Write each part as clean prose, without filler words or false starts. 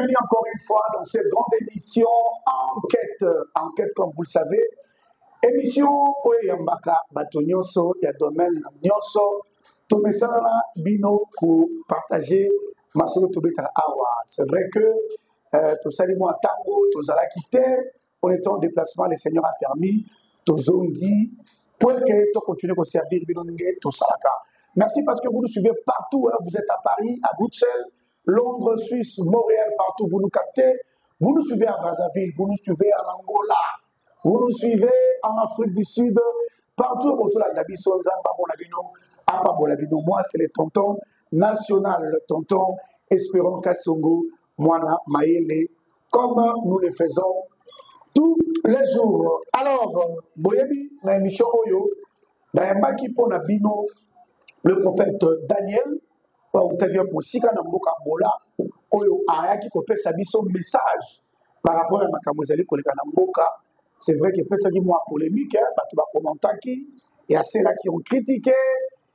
Bienvenue encore une fois dans cette grande émission Enquête. Enquête, comme vous le savez, émission où il y a bato nyonso, il y a domaine nyonso, tout mesala bino pour partager ma solo tobeta awa. C'est vrai que tout ça moi tango, tout ça quitté, on était en déplacement, le Seigneur a permis, tout zongi, pour que tu continues à servir tout ça. Merci parce que vous nous suivez partout, hein. Vous êtes à Paris, à Bruxelles, Londres, Suisse, Montréal, partout, vous nous captez. Vous nous suivez à Brazzaville, vous nous suivez en Angola, vous nous suivez en Afrique du Sud, partout au Botola Dabiso, Zamba Bonabino, Apa Bonabino. Moi, c'est le tonton national, le tonton Espérant Kassongo, Moana Maele, comme nous le faisons tous les jours. Alors, Boyebi, dans l'émission Oyo, dans un baki pour Nabino, le prophète Daniel, message par rapport à Makamozali Kolekanamboka. C'est vrai qu'il y a ça qui moi polémique, il y a ceux-là qui ont critiqué,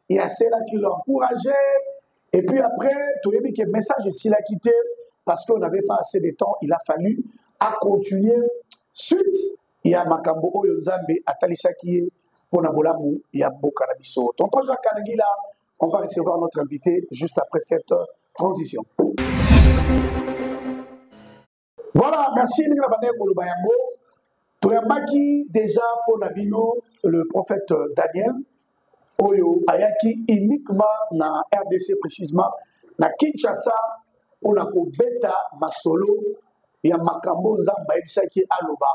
il y a ceux-là qui l'ont encouragé, et puis après, tout le monde qui message ici l'a quitté parce qu'on n'avait pas assez de temps, il a fallu à continuer. Suite, il y a Makambo Oyonzambe, Atalisaki, Ponabolamu, il y a Bokanabiso. Tonton Jacques Kanagila, on va recevoir notre invité juste après cette transition. Voilà, merci Ngrabane Kolubayango. Toyambaki déjà pour Nabino, le prophète Daniel, Oyo Ayaki uniquement dans RDC précisément, na Kinshasa, on a beta masolo, il y a Makambo Nzamba Ebisaki Aloba.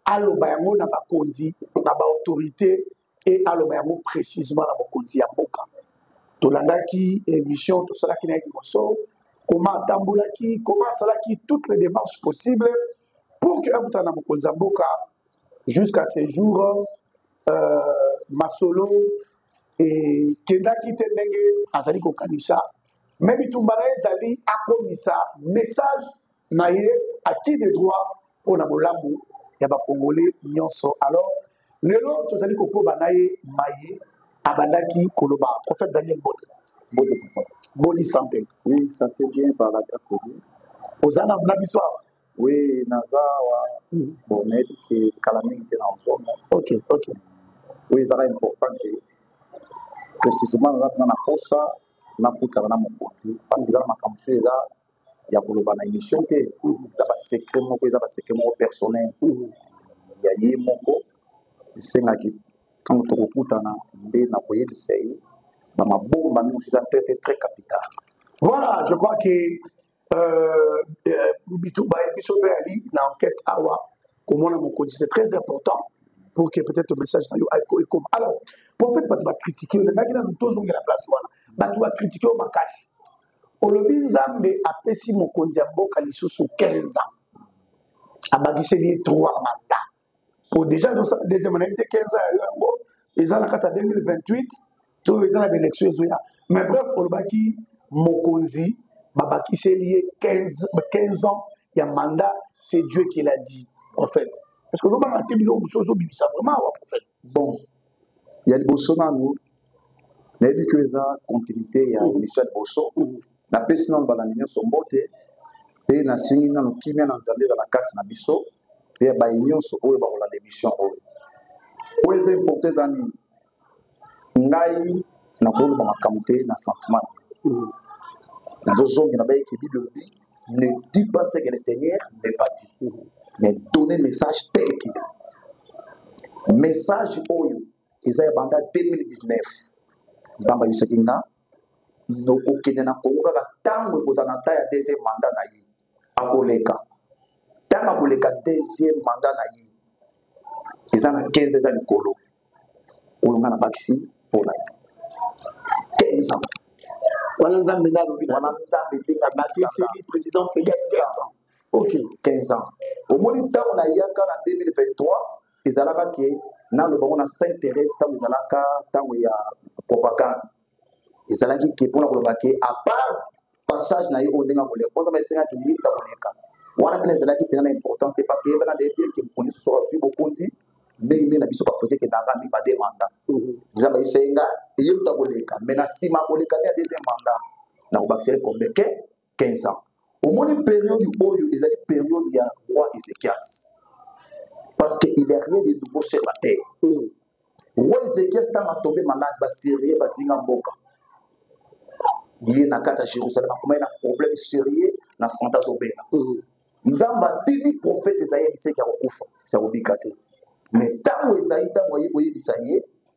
Aloba yango na bakonzi, na ba autorité et aloba yango précisément na bakonzi ya mboka. Tolandaki émission tout cela qui n'a été mosso, comment tamboulaki, comment salaki toutes les démarches possibles pour que abutana bakonzi ya mboka jusqu'à ces jours masolo et kendaki tendenge azali ko kanisa même itumbala ezali akomisa message naye à qui de droit pour na bolamu ya ba congolais nyonso. Alors lelo tozali ko banaye maye abandaki koloba prophète Daniel Bote boni santé. Oui, santé bien par la grâce de Dieu. Ozana na biso. Oui, nazawa bon mais que calamité na zone. OK. Oui, ça est important que précisément na posa na kutana na mokoti parce que ça makambo ça ya koloba na émission te ça va secret moko ça va secret moko personnel ya ye moko senga ki quand tu kutana nde na koye de sei na mabomba nous c'est très très capital. Voilà, je crois que Bituba et Bissopé Ali na enquête awa comment on moko c'est très important pour que peut-être le message na yo comme alors prophète va critiquer le gars qui nous toujours la place wana va critiquer au makasi olobi nzambe apesi mokonzi ya mboka lisusu 15 ans abakiseli 3 mandats pour déjà deuxième année 15 ans yango eza na kata 2028 to eza na élection ezoya mais bref olobaki mokonzi babakiseli 15 ans ya mandat, c'est Dieu qui l'a dit en fait. Est-ce que vous avez dit ça vraiment en fait? Bon, il y a des bossons dans nous. Il y a dit que la continuité, il y a Michel Bosso. La personne dans la ligne son botte et la signe dans le kimia dans la carte na biso et ba union so o ba la démission o. O les importés ani ngai na ko ba makamte na sentiment. La zone qui n'a pas été dit ne dit pas ce que le Seigneur n'est pas dit, mais donner message tel qu'il est. Message oyo, ils ont abandonné 2019. Ils ont dit que nous avons dit que nous avons dit deuxième mandat à Koleka. Tant que le deuxième mandat ils ont 15 ans de colo. On a bakisi pour la 15 ans. Président Félix 15 ans. Ok, 15 ans. Au moins, le temps on a eu en 2023, ils allaient que dans le bon s'intéresse tant ils allaient tant il y a propagande. Ils allaient que pour la à part passage na yo ndinga volé. Quand on essaie de dire ta voleka. Wana les allaient qui prennent l'importance parce que il y a des gens qui connaissent sur le beaucoup dit mais il na biso pas faut que dans la ba des mandats. Ils allaient essayer et yo ta voleka. Mais na si ma voleka il y a deuxième mandat. Na ko bakser comme 15 ans. Au moins une période où il y a une période il y a roi Ézéchias. Parce qu'il n'y a rien de nouveau sur la terre. Roi Ézéchias est tombé malade, il sérieux, il a mboka. Il est à Jérusalem, il a un problème sérieux dans Santa Zobena. Nous avons dit que le prophète Esaïe qui a recouvert, c'est Obikate. Mais tant que Esaïe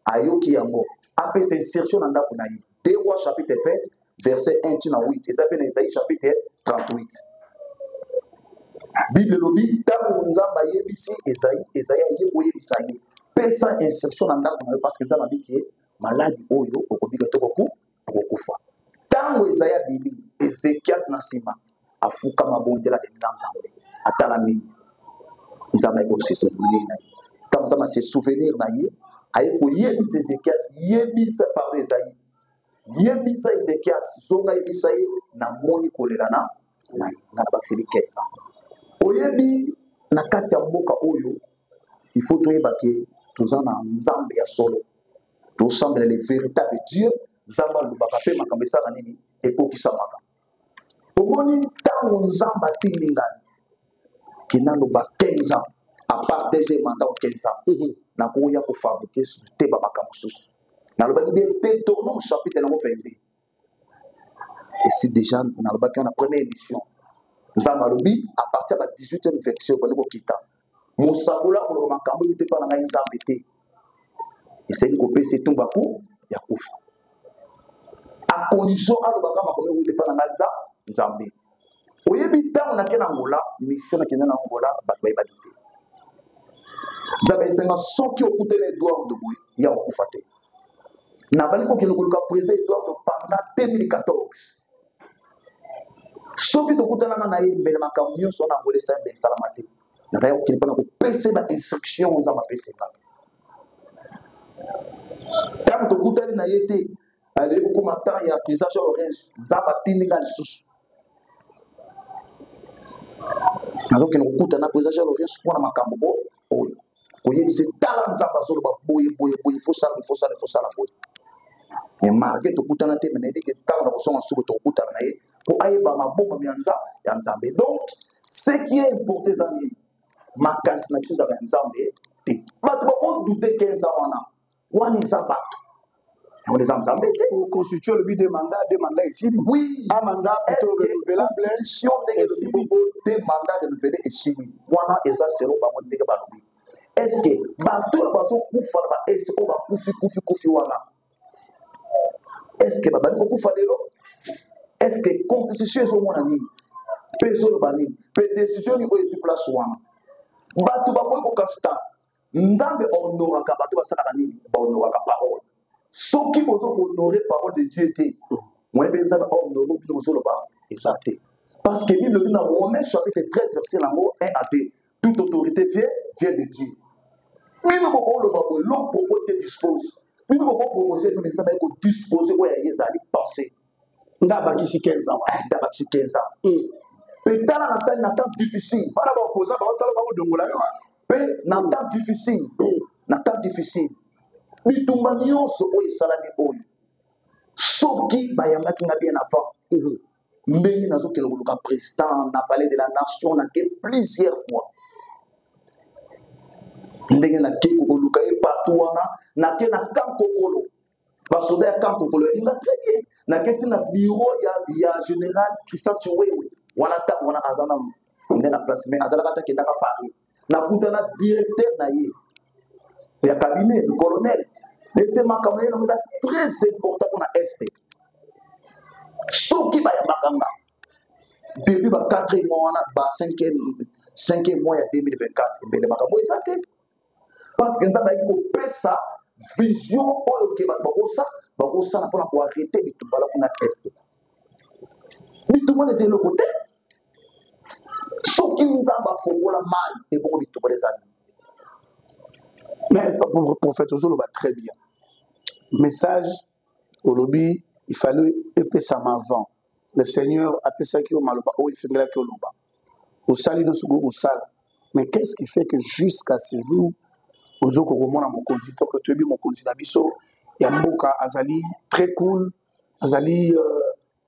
a eu qui a mort, après cette insertion dans la 2 Rois chapitre 20, verset 1 à 8. Et ça s'appelle Esaïe chapitre 38. Bible lobby, tant que nous avons eu ici Esaïe a eu Esaïe. Pesa insertion dans la parce que nous avons dit que malade Oyo, Obikate beaucoup, recouvert. Tant que Esaïe a dit, Ézéchias Nassima. Afuka mabonde la demande atalami nous avons aussi se souvenir comme ça se souvenir naïe aye ko yebi Ézéchias yebi sa par Esaïe yebi sa Ézéchias zonga yebi sa na moni kolela na bakisi 15 ans oyebi na kati ya mboka oyo il faut toyeba ke tozana nzambe ya solo to semble le véritable Dieu nzamba lubaka pe makambo esala nini ekokisa maka omoni ntango nzambe atindi ngai ke naloba 15 ans à part deuxième mandat 15 ans nakoya kofabrike te bamakambo mosusu nalobaki bien te tournon au chapitre nango 22 et si déjà nalobaki na première émission nzambe alobi à partir de la 18e verset obandi kokita mosakola koloba makambo ete mpa na ngai nzambe te esali kopesa etumbaku ya kufa à condition alobaka makambo ete mpa na ngai nzambe oyebi ntango nake na ngola mission nakende na ngola bato bayebaki te nzambe esenga soki okuteli Edouard de boye ya okufa te nabali kokende koluka président Edouard pendant 2014 soki tokutanaka na ye mbele makambo nyonso wana ngola esala esalama te nakaya kokende mpona kopesa ba instruction nzambe apesenga ntango tokutani na ye te ale kokoma ntango ya président Jean Lorenz nzambe atindinga lisusu nazokende kokutana na président Jean Lorenz mpona makambo oyo koyebisa tala nzambe azoloba boye fosala boye mais marke tokutana te me nayebiki ntango na kosonga suku tokutana na ye mpo ayeba mabomba ya nzambe donc ce qui est important eza nini makanisi na biso ezaka ya nzambe te bato bakodute 15 ans wana eza bato yango eza nzambe te constituer le but des mandats ici oui un mandat plutôt renouvelable constitution ndenge te mandat renouvelé esili wana eza selo bango ndenge balobi est-ce que bato oyo bazokufa na baese oyo bakufi wana est-ce que babandi kokufa lelo est-ce que constitution ezomona nini mpe ezoloba nini mpe décision nini oyo ezwi place wana bato bakoki kokapita nzambe honoraka bato basalaka nini bahonoraka parole soki bozo honore parole de Dieu te moye mpe nzambe honore bino bozoloba eza te parce que bible elobi na Romains chapitre 13 verset nango 1 à 2 toute autorité vient de Dieu bino bokoloba boye l'homme propose te dispose bino bokopropose no nzambe ayei kodispose oyo yaye ezali pensé ndabakisi 15 ans ndabakisi 15 ans mpe tala na temps difficile bana baoposa baotala bakodongola yo mpe na temps difficile bitumba nyonso oyo esalami oyo soki bayambaki nga bien avant ndenge nazokende koluka président na palais de la nation nake plusieurs fois ndenge nake koluka ye partout wana nake na camp kokolo basoda ya camp kokolo elinga très bien nake ti na bureau ya général Christian Chiwewe wana ntango wana aza na nde na place mais azalaka te akendaka Paris nakutana directeur na ye ya cabinet du colonel ese makambo ye nango eza très important mpona este soki bayambaka nga depuis ba 4e mois wana ba 5e mois ya 2024 ebele makambo eza te parce que nzambe ayaki kopesa vision oyo ke bato bakosala mpona koarrete bitumbala kuna este bitumbala eza eloko te soki nzambe afongola mai ebongo bitumbala ezali mais prophète ozoloba très bien message au lobby il fallait epesa avant le Seigneur apesaki yo maloba oyo efengelaki oloba osali nyonso osala mais qu'est-ce qui fait que jusqu'à ce jour ozokomona mokonzi to que toyebi mokonzi na biso ya mboka azali très cool azali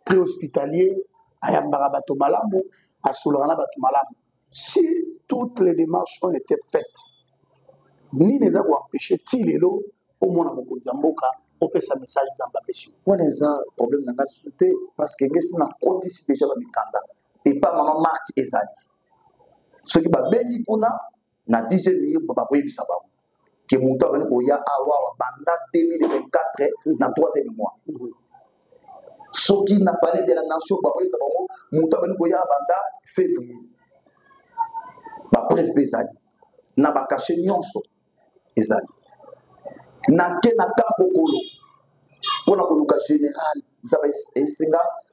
très hospitalier ayambara bato malamu, asolana bato malamu. Si toutes les démarches ont été faites, ni les a empêché Tilelo au moins à Mboka, on peut sa message dans la question. On a un problème dans la société parce que nous avons déjà la mikanda et pas maman Marthe Ezali. Ce qui va bien pour nous, na 10 millions de baboué bisaba. Que mon temps on y a awa banda 2024 na 3e mois. Ce qui n'a pas de la nation baboué bisaba, mon temps on y a banda février. Ba bref bezali. Na ba caché nyonso Ezali. Na ke na kapokolo. Pour la général,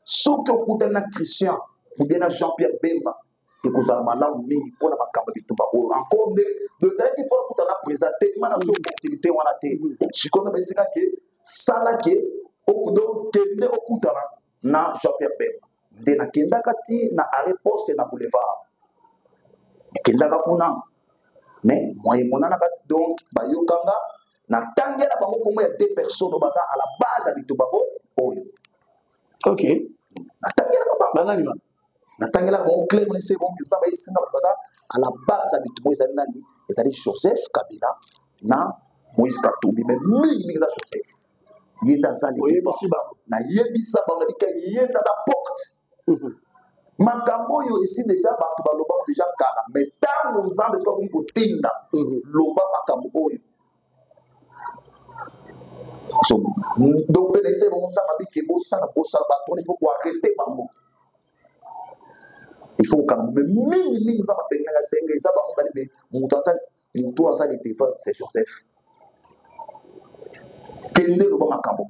ce que vous avez un Christian, ou bien un Jean-Pierre Bemba, et vous avez un homme pour la Macamba de Tobago. Encore deux années, il faut que vous présenter une opportunité. Je connais que ça là qui est au bout de na Jean-Pierre Bemba. De la Kenda Kati, na arrêt poste na boulevard. Kenda Kapuna. Mais moi, mon anaka donc, Bayokanga. Na tangela bango comme il y a 2 personnes au bazar à la base de Tobago. OK. Na tangela bango. Na tangela bango clair mais c'est bon que ça va ici na bazar à la base de Tobago ezali ezali Joseph Kabila na Moïse Katumbi mais mingi za Joseph. Yenda zali na yebisa bango dika yenda za porte. Makambo yo ici déjà bato baloba déjà kala mais tant nous en besoin pour tinda loba makambo oyo. Donc, les gens vont savoir que il faut arrêter. Il faut quand même minimum ça va payer les ça va aller mais tout ça les téléphone c'est Joseph. Quel est le bon campo?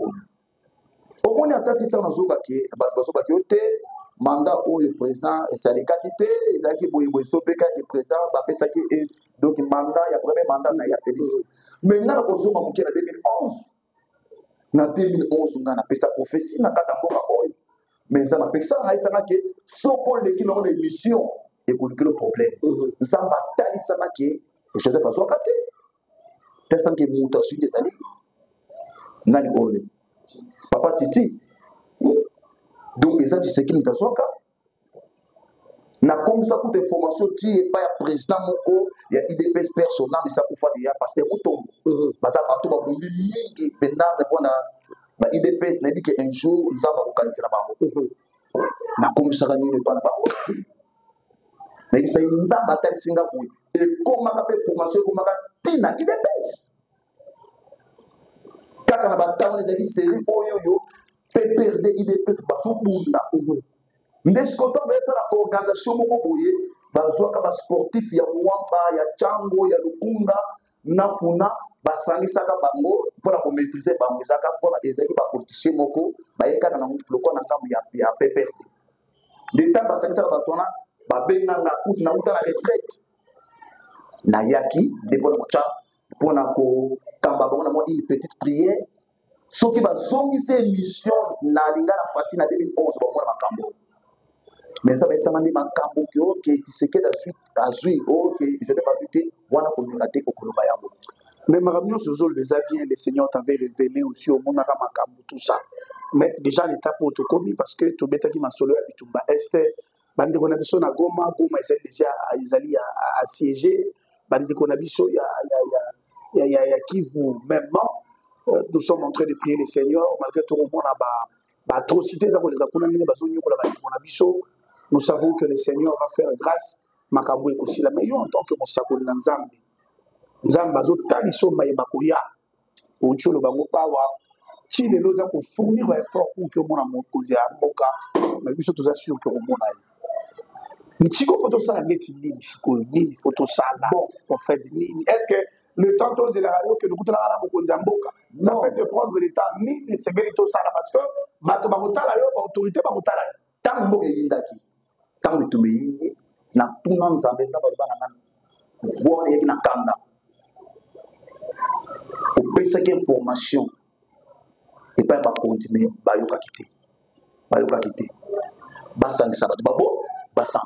Au moins à tête temps zo baki ote mandat au président et ça les quantité et là qui boy stopper quand président va faire ça qui donc mandat il y a premier mandat na ya Félix. Maintenant on zo mamuki en 2011. En 2011, on a appelé ça prophétie, on a appelé mais ça n'a pas ça, ça n'a que ce qu'on est qui ont une mission et qu'on a le problème. Ça va tailler ça n'a que Joseph a soit capté. Personne qui est monté sur des années. Nani ole. Papa Titi. Donc, ils ont dit ce qui nous a soit capté. Na comme ça pour des formations tu es pas président moko il y a IDPS personnel mais ça pour faire il y a pasteur Mutombo parce que bato ba bundi mingi pendant répondre ba IDPS n'a dit que un jour nous avons organiser la bango na comme ça ni ne pas bango mais ça nous a battu Singapour et comment on fait formation comment on tina IDPS kaka na batanga les avis série oyo fait perdre IDPS baso bunda. N'est-ce qu'on peut faire l'organisation mokoboye bazoka ba sportif ya Mwamba ya Chango ya Lukunda nafuna basangisaka bango pour la maîtriser bango zaka pour la ezaki ba politicien moko bayeka na loko na ngambu ya PPRD de temps basangisaka batona babenga na kutu na uta la retraite na yaki de pour mocha pour na ko kamba bango na mo une petite prière ce qui va zongisa mission na lingana facile na 2011 ba mona makambo. Mais ça va être un makambo qui tu sais que d'azui OK je n'ai pas vu que wana communauté ko koloba yango mais makambo ce jour les bien les seigneurs t'avaient révélé aussi au monde makambo tout ça mais déjà l'état pour te commis parce que to beta qui m'a solo à Bitumba Est bande ko na biso na Goma est déjà ils à assiéger bande ko na biso ya Kivu même nous sommes en train de prier les seigneurs malgré tout le monde a atrocité ça pour les akuna ni bazo nyoko la bande ko na biso. Nous savons que le Seigneur va faire grâce. Makabou est aussi la meilleure en tant que Mosako Nzambe. Nzambe azo taliso mayebakoya. Ocho le bango pawa. Si les lois pour fournir un effort pour que mon amour cause à Boka, mais je suis sûr que mon aïe. Nchiko photo ça ngeti nini siko nini photo ça bon pour faire nini. Est-ce que le temps de la radio que nous coûtons la beaucoup Mboka ça peut te prendre le temps ni c'est gérito ça parce que bato bakotala yo autorité bakotala tant mboka yindaki. Tant que tu me na tout le monde s'embête à voir et na kanda au pesa que formation et pas continuer bayoka quitter basang ça babo basang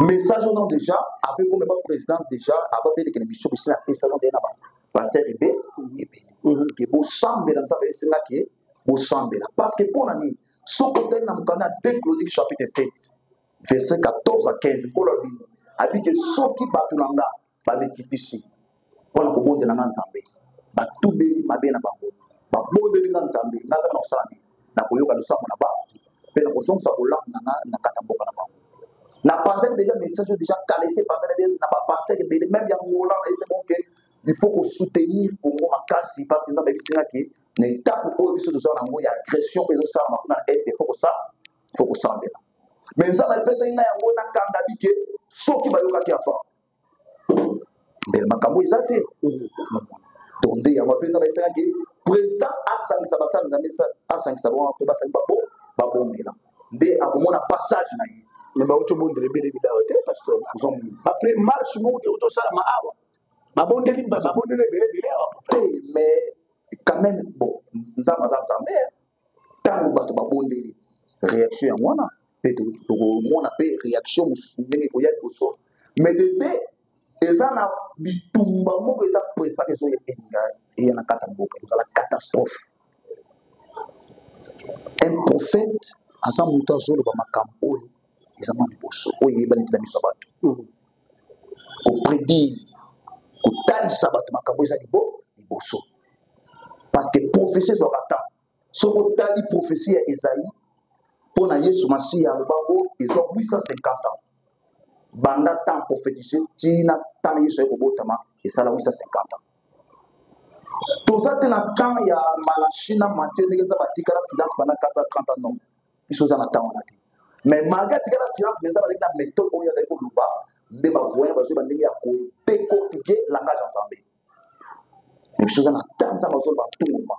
message on déjà avec comme le président déjà avant de que l'émission ici la pesa on déjà pasteur Ebe que beau semble dans ça c'est là que beau semble parce que pour l'année ce côté dans 2 Chroniques chapitre 7 verset 14 à 15 abi que ceux qui batulanga ba mekitisi pona ko bonde na nzambe ba tube mabe na bango ba bonde na nzambe ngaza na osami na koyoka lusama na ba pe na kosonsa kolanga na katamboka na bango na panzane déjà message déjà calé panzane na ba passer que même ya ngola c'est bon que il faut qu'on soutenir Congo makasi parce que dans ba bisinga ki na étape oyo biso toza na ngo ya agression et ça na est il faut que ça mbela mais ça va pesa ina yango na kanda bike soki bayoka ki afa mbele makambo ezate donc nde yango mpenza baisaka ki président asangisa basala nzambe asangisa bango mpe basali babombela nde akomona passage na ye mais bautobondela ebele bidawa te pasteur après marche moko te otosalama awa babondeli ebele awa mais quand même bon nzambe aza nzambe ntango bato babondeli réaction yango wana mpe tokomona mpe réaction mosusu ndenge koya liboso mais dede eza na bitumba moko eza préparé ezo eya na kata mboka ezala catastrophe un prophète aza moto azoloba makambo oyo eza mwa liboso oyo eyebani te na miso ya bato koprédire kotalisa bato makambo eza liboso parce que prophétie ezwaka temps soki otali prophétie ya Esaïe mpo na Yesu Masiya alobango ezwa 850 ans banda temps prophétisé tina temps Yesu aye kobotama esala 850 ans toza te na temps ya Malachi na Matthieu ndenge eza batikala silence pendant 430 ans non biso oza na temps wana te mais malgré atikala silence mais eza baleki na méthode oyo azali koloba nde bavoyen bazoyeba ndenge ya kodécortiquer langage ya Nzambe mais biso oza na temps nzambe azoloba ntunguma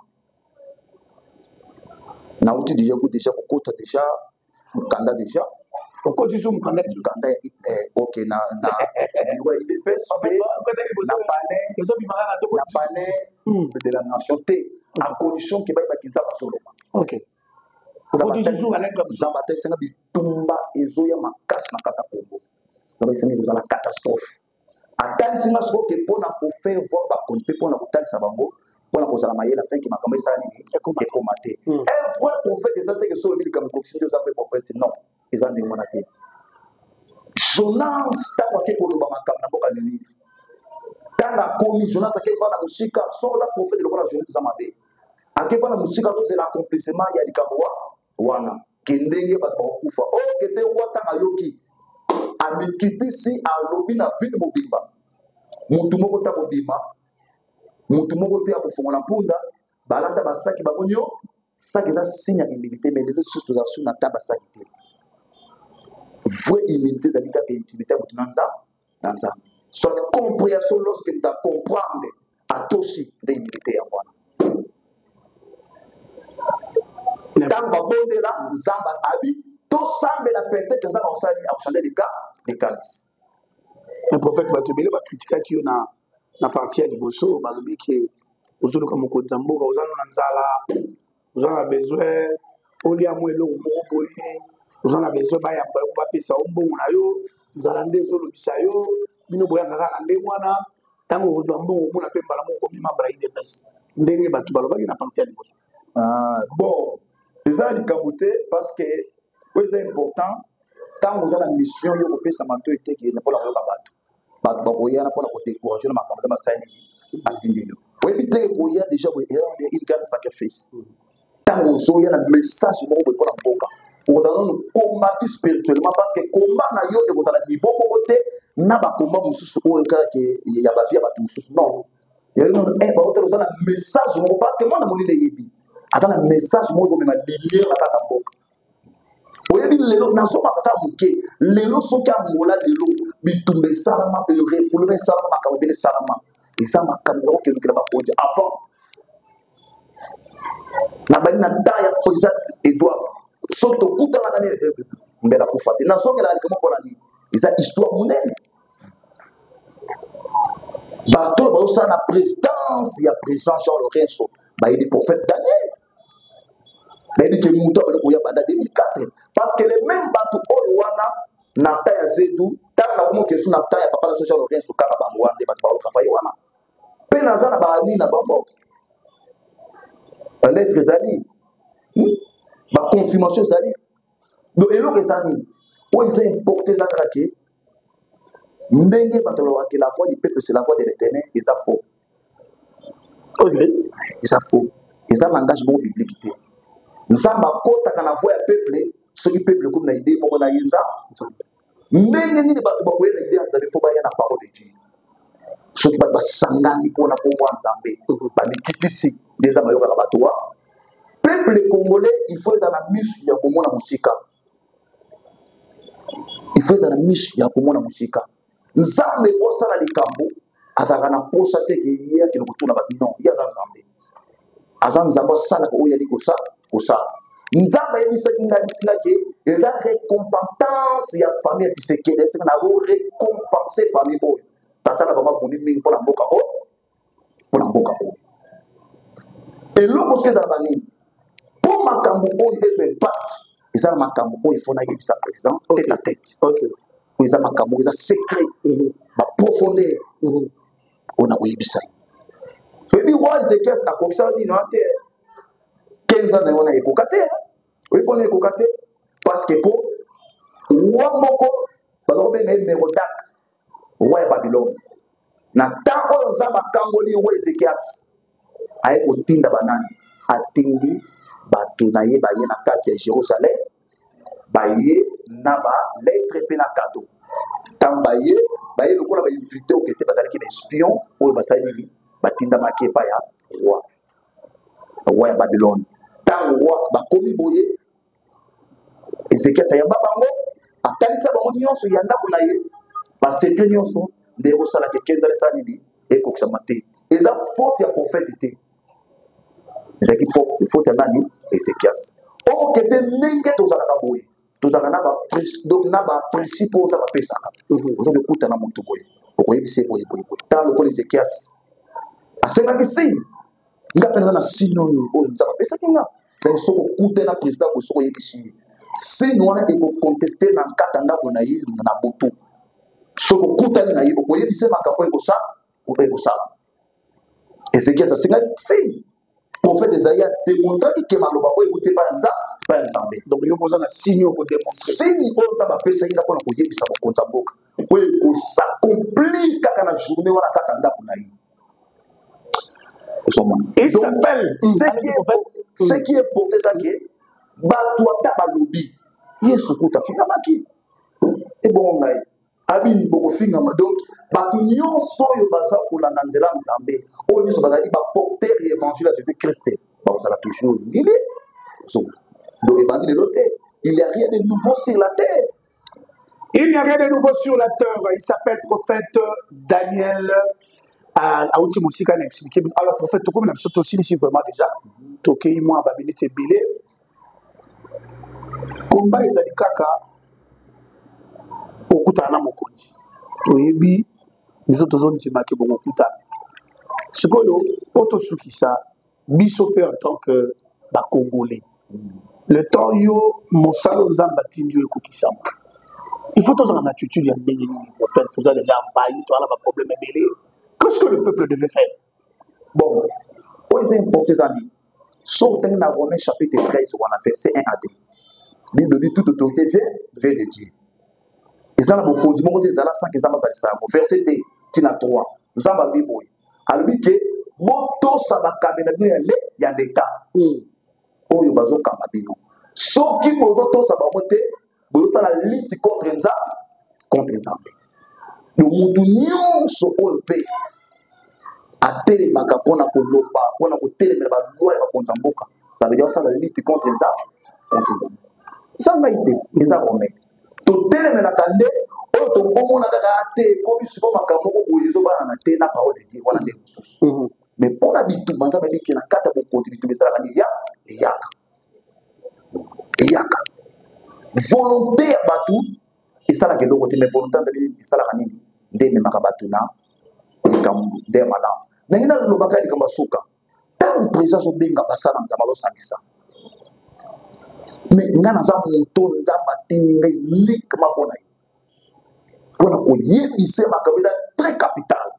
nauti déjà kokota déjà mokanda déjà okoti so mokanda ok na palais de la nation T à condition que bayebaki nzambe azoloba ok nzambe atesenga bitumba ezoya makasi na kata Congo nzambe esengi kozala catastrophe atalisinga soko ke mpona kofaire voir bakoni mpe mpona kotalisa bango mpona kozala mayele afin ke makambo esala nini ekoma te un vrai prophète eza te ke so oyebi likambo ekokisi nde oza vrai prophète non eza ndenge wana te Jonas ntango ake koloba makambo na mboka Ninive ntango akomi Jonas ake vana mosika so oza prophète lokola Jonas eza mabe ake vana mosika azozela accomplissement ya likambo wana ke ndenge bato bakokufa oyo kete wa ntango ayoki amikitisi alobi na vile mobimba mutu moko ta mobimba mutu moko te ya kofongola mpunda balata basaki baboni yo saki eza signe ya humilité mais lelo susu tozala su na ta basaki te vraie humilité ezali kaka intimité ya motu na nzambe soit compréhension lorsque tu comprendre atosi nde humilité yango wana ntango babondela nzambe abi tosambela peut-être nzambe akosali akochange les cas un prophète bato ebele bakritikaki yo na parti ya liboso balobi ke ozoluka mokonzi ya mboka oza no na nzala oza na besoin olia mo eloko moko boye oza na besoin bayamba yo bapesa yo mbongo na yo nzala nde ezolobisa yo bino boyanga kaka na ndenge wana ntango kozwa mbongo omona mpe mbala moko komi mambala idps ndenge bato balobaki na parti ya liboso bon eza likambo te parce que oyo eza important ntango oza na mission yo kopesa mato eteke mpona koyoka bato bakoyana mpona kodécourage na makambo masali atindi yo oyebi te koya déjà une grande sacrifice ntango ozoya na message moko boye mpona mboka okozala nano combattu spirituellement parce que combat na yo ekozala niveau moko te na bakombat mosusu oyo kaka ya bavie ya bato mosusu non baotala oza na message moko parce que mwana monene eyebi ata na message moko ekomema lumière na kaka mboka oyebi lelo nazomaka kaka moke lelo soki amola lelo bitumba esalama refulema esalama makambo ebele esalama eza makambo eza kokendukela bakonzi avant na bani na ntan ya président Edouard soki tokutanaka nini mbela kufa te nazongelaka likama mpona nini eza histoire monene bato oyo bazosala na présidence ya président Jean Lorenzo bayebi prophète Daniel bayebi ke moto abali koya banda 2004 parce que les mêmes bato oyo wana na ta ya Zedu ntango nakomoke su na ta ya papa na Jean Lorenzo kaka bango wana nde bato baotravaille wana mpe naza na baani na bango lettre ezali ma confirmation ça dit donc eloko ezani o ils ont importé ça que ndenge batolo que la voix du peuple c'est la voix de l'Éternel et ça faux. OK, ça faux. Et ça langage bon biblique. Nzamba kota kana voix ya peuple, ce qui peuple comme na idée moko na yinza. Ndenge nini bato ba koyela idée nzambe faut ba ya na parole de Dieu. Ce qui ba sangani pona pombo nzambe. Ba mikitisi des amayoka la batoa. Peuple congolais, il faut ça la mission ya komona musika. Il faut ça la mission ya komona musika. Nzambe osala likambo azaka na posa te ke ya ke lokutuna ba non ya nzambe. Azamzamba sala ko ya likosa kosa. Nzambe yebisaki ngalisina ke eza récompensance ya famille ya Tshisekedi c'est na récompenser famille oyo. Tata na baba boni mingi pona mboka o. Pona mboka o. Et l'autre chose que nini pour makambo oyo ezo impact eza makambo oyo il faut na yebisa président tête à tête. OK. Eza makambo eza secret ba profondeur on a yebisa. Et puis roi Ézéchias a comme ça dit non te 15 ans on a écouté. Oui on a écouté parce que pour roi moko ba ko benga Merodach roi Babylone. Na tango za makangoli roi Ézéchias aye kotinda banani atindi bato na ye baye na kati ya Jérusalem baye na ba lettre pe na cadeau tam baye lokola ba invité au kete bazali ki na espion oyo basali batinda makepa ya roi ya Babylone tam roi bakomi boye Ézéchias ayamba bango atalisa bango nyonso ya ndako na ye ba secret nyonso nde osala ke 15 ans salidi e kokisa mate eza faute ya prophète te ezaki faute ya nani Ézéchias oyo kete ndenge tozalaka boye tozalaka na ba principe oyo nzambe apesaka oza kokuta na motu boye okoyebisa boye ntango lokola Ézéchias asengaki signe nga mpe naza na signe oyo nzambe apesaki nga seki soki okute na président boye soki oyebisi ye signe wana ekoconteste na nkata ndako na ye na boto soki okutani na ye okoyebisa makambo oyo ekosala Ézéchias asengaki signe prophète Esaïe a démontré que maloba ko écouter pas nzambe donc yo poza na signe ko démontrer signe on ça va pesa inga pona ko yebisa ko konta mboka ko ça complique kana journée wana kaka ndako na yi il s'appelle ce qui est pour ça que bato ata balobi yesu kuta finamaki et bon ngai abi boko finama donc bato nyonso oyo baza kolanda nzela nzambe oyo nyonso bazali baporter l'évangile à Jésus Christ bazala toujours ngili donc ebandi lelo te il n'y a rien de nouveau sur la terre. Il n'y a rien de nouveau sur la terre. Il s'appelle prophète Daniel. Aouti Moussika n'a expliqué. Alors prophète, comme nous sommes aussi ici vraiment déjà, toké moi babinité belé. Combat ezali kaka okutana mokonzi toyebi biso tozondima ke bokutana sikoyo otosukisa biso pe en tant que Congolais le temps yo mosalo nzamba tindi ekokisamba il faut tozala na attitude ya ndenge nini prophète vous avez déjà envahi toi là ba problème belé qu'est-ce que le peuple devait faire bon c'est important ça dit sauf dans Romains chapitre 13 on a verset 1 à 2 Bible dit toute autorité vient de Dieu. Et ça, beaucoup de monde des ala 5 examens à ça. Verset 2, tina 3. Zamba Bible. Alors que moto sabaka benabino ya l'état. Oyo bazo kamba bino. Soki bozo to sabamote, bozo la lutte contre Nzambe. Le mutu nyonso oyo pe atele makapona ko loba, pona ko telemela ba loi ba konza mboka. Ça veut dire ça la lutte contre Nzambe. Ça m'a été, les arômes. Tout tel est la candé, oh, ton bon, on a raté, comme si on m'a camé, ils ont pas raté la parole de Dieu, on a des ressources. Mais pour la vie, tout le monde a dit qu'il y a 4 pour continuer, mais ça, il y a volonté à Batou, et ça, la gueule, mais volonté à ça, la ranini, des Marabatuna, des malins. Mais il y a le bagage comme Basuka. Tant que présence au Benga Bassana, Zamalo Sangisa. Mais nga na za moto nza batini ngai uniquement pona ko yebise makabila très capital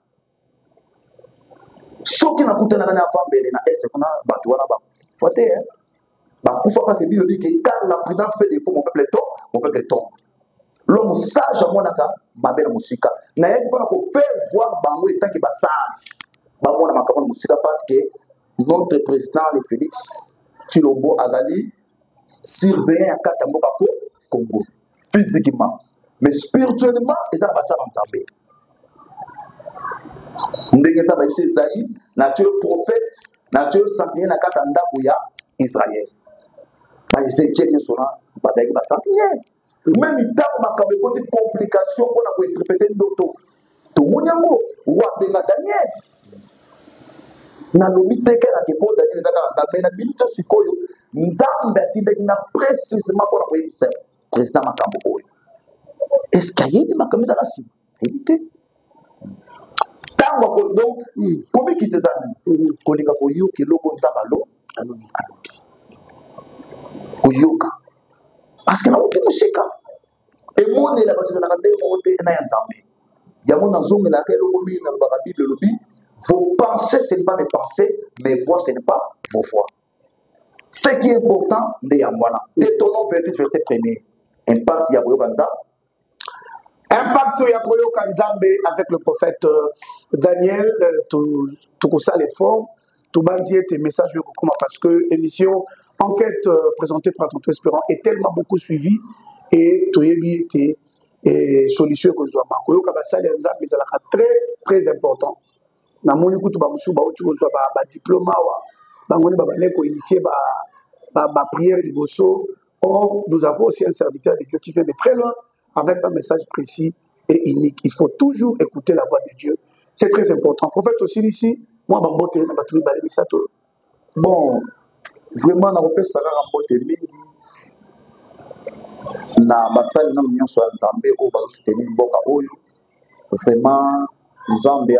soki na kutana na fambele na est kuna batu wana ba fote Pourquoi parce que Bible dit que quand la prudence fait défaut, mon peuple tombe. L'homme sage à mon aka, ma belle musique. N'a pas pour faire voir Bango et tant qu'il va sage. Bango n'a pas musique parce que notre président, le Félix Chilombo Azali, surveille à Katamboka Congo, physiquement. Mais spirituellement, ils ont passé en Zambie. Ndenge ça va être Isaïe, nature prophète, nature sentinelle na Katanda Kouya, Israël. C'est Dieu qui sera, pas d'être sentinelle. Même il t'a pas de complications pour la interpréter d'autres. Tout le monde ou à Daniel. Na lobi teke na kepo Daniel zaka na bilito sikoyo nzambe atindaki précisément pour la koyebisa président makambo oyo. Est-ce qu'il y a des makambo za si éviter tango ko donc komi kitezani ko linga ko yoki loko nzabalo alobi koyoka parce que na ote musika et monde la bato na kande mo ote na nzambe ya mona zonga la ke loko bi na ba Bible lobi. Vos pensées, ce n'est pas mes pensées, mes voix, ce n'est pas vos voix. Ce qui est important, détonnons verset 1er. Impact Yaboyo Kanza. Impact Yaboyo Kanzambe avec le prophète Daniel, tout ça les formes, tout bandier tes messages parce que l'émission enquête présentée par Tonton Espérant est tellement beaucoup suivie et tout était solution que soit Makoyo Kabasa les Nzambe c'est très important. Na moni kutu ba musu ba otu ko ba diplôme wa ba ngoni ba bane ko initier ba prière de bosso. Or nous avons aussi un serviteur de Dieu qui vient de très loin avec un message précis et unique. Il faut toujours écouter la voix de Dieu. C'est très important. Prophète aussi ici, moi ba mbote na ba tuli ba misato. Bon, vraiment na repère ça na mbote mingi na basali na mnyo so Nzambe o ba soutenir mboka oyo. Vraiment Nzambe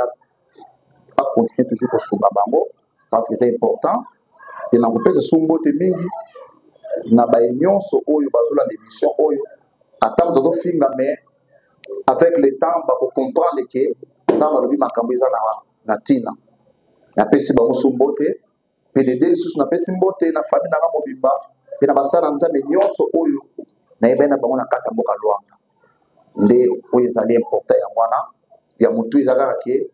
à continuer toujours pour souba bango parce que c'est important et na kopesa sumbote mingi na ba nyonso oyo bazula l'émission oyo attendre zo finga mais avec le temps ba ko comprendre que ça va lobi makambo eza na tina na pesi bango sumbote PDD sous na pesi mbote na famille na mobimba et na basala nzambe nyonso oyo na ebena bango na kata mboka lwanga nde oyo ezali important ya wana ya mutu ezalaka ke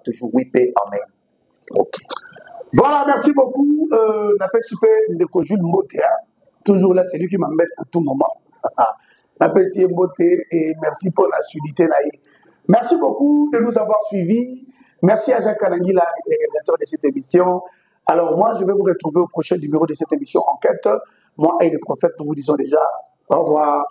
toujours oui, amen. Ok. Voilà, merci beaucoup. N'appelle-t-il de Jules Mbote. Toujours là, c'est lui qui m'embête à tout moment. N'appelle-t-il Mbote et merci pour la fidélité. Merci beaucoup de nous avoir suivis. Merci à Jacques Kalangila, le réalisateur de cette émission. Alors, moi, je vais vous retrouver au prochain numéro de cette émission Enquête. Moi et le prophète, nous vous disons déjà au revoir.